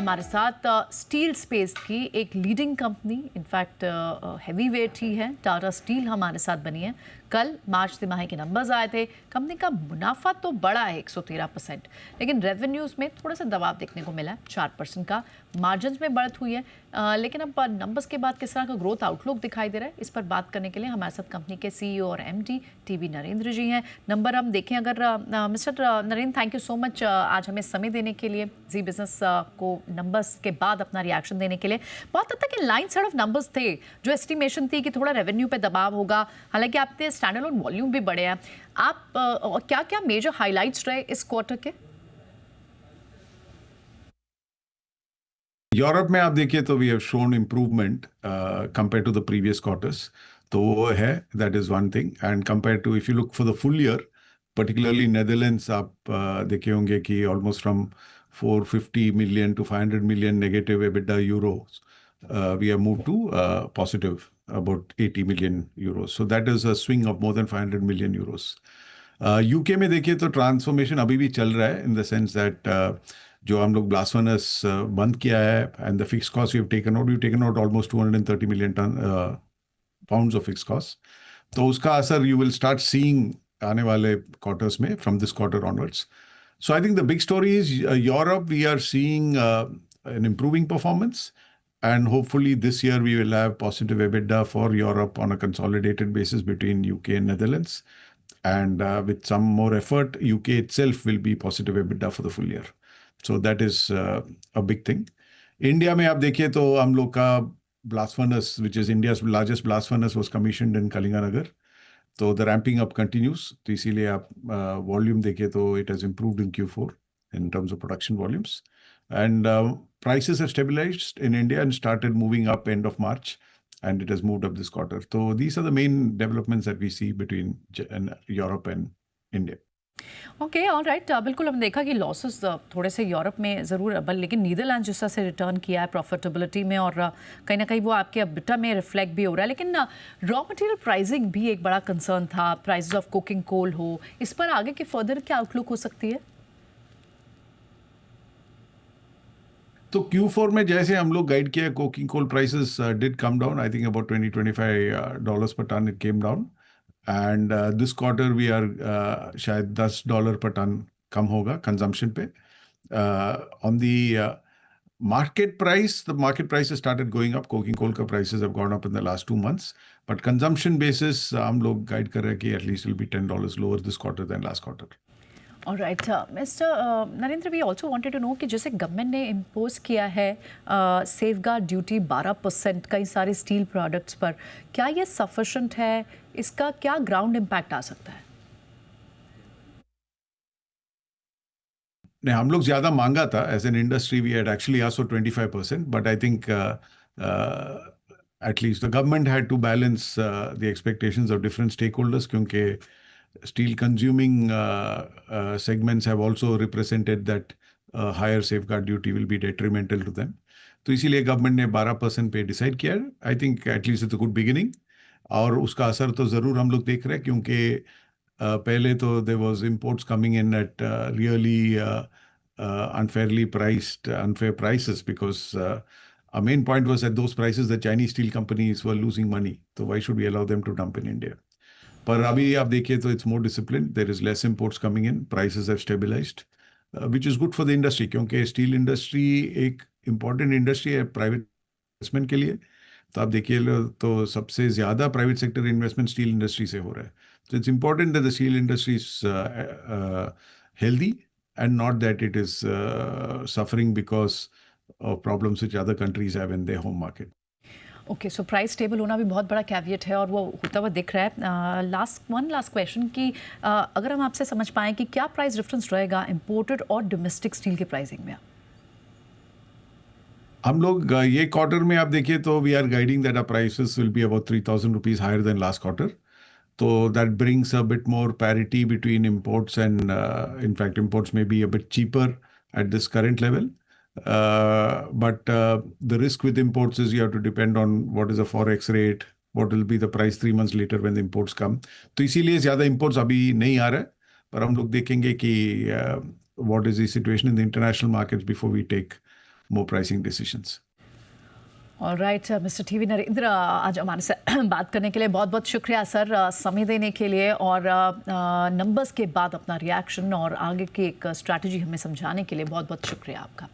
हमारे साथ steel space की एक leading company, in fact heavy weight ही है, टाटा स्टील हमारे साथ बनी है। कल मार्च तिमाही के नंबर्स आए थे। कंपनी का मुनाफा तो बढ़ा है 113%, लेकिन रेवेन्यूज में थोड़ा सा दबाव देखने को मिला है 4% का। मार्जिन में बढ़त हुई है, लेकिन अब नंबर्स के बाद किस तरह का ग्रोथ आउटलुक दिखाई दे रहा है, इस पर बात करने के लिए हमारे साथ कंपनी के CEO और MD टीवी नरेंद्र जी हैं। नंबर हम देखें अगर mister Narendra, thank you so much आज हमें समय देने के लिए, जी बिजनेस को नंबर्स के बाद अपना रिएक्शन देने के लिए। बहुत हद तक in line set of numbers थे, जो एस्टिमेशन थी कि थोड़ा रेवेन्यू पे दबाव होगा, हालांकि आपके स्टैंडर्ड ऑन वॉल्यूम भी बढ़े हैं। आप क्या क्या मेजर हाईलाइट्स रहे इस क्वार्टर के? यूरोप में आप देखिए तो we have shown improvement compare to the previous quarters, तो वो है, that is one thing. And compare to, if you look for the full year, particularly Netherlands, आप देखे होंगे कि almost from 450 million to 500 million negative EBITDA euros, we have moved to positive about 80 million euros. So that is a swing of more than 500 million euros. UK में देखिए तो transformation अभी भी चल रहा है, इन द सेंस दैट जो हम लोग ब्लास्ट फर्नेस बंद किया है and the fix cost we have taken out almost 230 million pounds of fixed cost. तो उसका असर यू विल स्टार्ट सीइंग आने वाले क्वार्टर्स में, from this quarter onwards. So I think the big story is Europe. We are seeing an improving performance, and hopefully this year we will have positive EBITDA for Europe on a consolidated basis between UK and Netherlands. And with some more effort, UK itself will be positive EBITDA for the full year. So that is a big thing. India में आप देखिए तो हम लोग का blast furnace, which is India's largest blast furnace, was commissioned in Kalinganagar. तो the ramping up continues, तो इसीलिए आप वॉल्यूम देखिए तो it has improved in Q4 in terms of production volumes. And prices have stabilised in India and started moving up end of March, and it has moved up this quarter. तो these are the main developments that we see between Europe and India. Okay, all right. बिल्कुल, हमने देखा कि losses थोड़े से Europe में ज़रूर, लेकिन नीदरलैंड जिस तरह से रिटर्न किया है प्रॉफिटेबिलिटी में, और कहीं ना कहीं वो आपके EBITDA में रिफ्लेक्ट भी हो रहा है. लेकिन रॉ मटेरियल प्राइसिंग भी एक बड़ा कंसर्न था, प्राइसेस ऑफ कुकिंग कोल हो, इस पर आगे के फर्दर क्या आउटलुक हो सकती है? तो Q4 में जैसे हम लोग गाइड किया, coking coal prices did come down. I think about $20-25 per ton it came down. And this quarter we are शायद $10 पर टन कम होगा कंजम्पशन पे. On the market price, the market price has started going up. Coking coal ka prices have gone up in the last 2 months, but consumption basis हम लोग guide कर रहे हैं कि at least will be $10 lower this quarter than last quarter. All right, Mr. Narendra, we also wanted to know कि जैसे government ने impose किया है सेफगार्ड ड्यूटी 12% कई सारे स्टील प्रोडक्ट्स पर, क्या ये सफिशेंट है? इसका क्या ग्राउंड इम्पैक्ट आ सकता है? नहीं, हम लोग ज़्यादा मांगा था as an industry. We had actually asked for 25%, but I think at least the government had to balance the expectations of different stakeholders, क्योंकि steel consuming segments have also represented that higher safeguard duty will be detrimental to them. तो इसीलिए government ने 12% पे decide किया है. I think at least it's a good beginning, और उसका असर तो ज़रूर हम लोग देख रहे हैं, क्योंकि पहले तो there was imports coming in at really unfairly priced, unfair prices, because our main point was at those prices the Chinese steel companies were losing money. So why should we allow them to dump in India? पर अभी आप देखिए तो it's more disciplined. There is less imports coming in. Prices have stabilized, which is good for the industry, क्योंकि steel industry एक important industry है private investment के लिए. तो आप देखिए तो सबसे ज़्यादा private sector investment steel industry से हो रहा है. तो it's important that the steel industry is healthy and not that it is suffering because of problems which other countries have in their home market. Okay, so price stable होना भी बहुत बड़ा caveat है, और वो होता हुआ दिख रहा है. लास्ट क्वेश्चन कि अगर हम आपसे समझ पाएँ कि क्या प्राइस डिफरेंस रहेगा इम्पोर्टेड और डोमेस्टिक स्टील के प्राइसिंग में? हम लोग ये क्वार्टर में आप देखिए तो we are guiding that our prices will be about 3,000 rupees higher than last quarter. So that brings a bit more parity between imports, and in fact imports may be a bit cheaper at this current level. But the risk with imports is you have to depend on what is the forex rate, what will be the price 3 months later when the imports come. तो इसीलिए ज़्यादा imports अभी नहीं आ रहा है, पर हम लोग देखेंगे कि what is the situation in the international markets before we take more pricing decisions. Alright mister TV Narendra, आज हमारे से बात करने के लिए बहुत बहुत शुक्रिया सर, समय देने के लिए और नंबर्स के बाद अपना रिएक्शन और आगे की एक स्ट्रैटेजी हमें समझाने के लिए बहुत बहुत शुक्रिया आपका।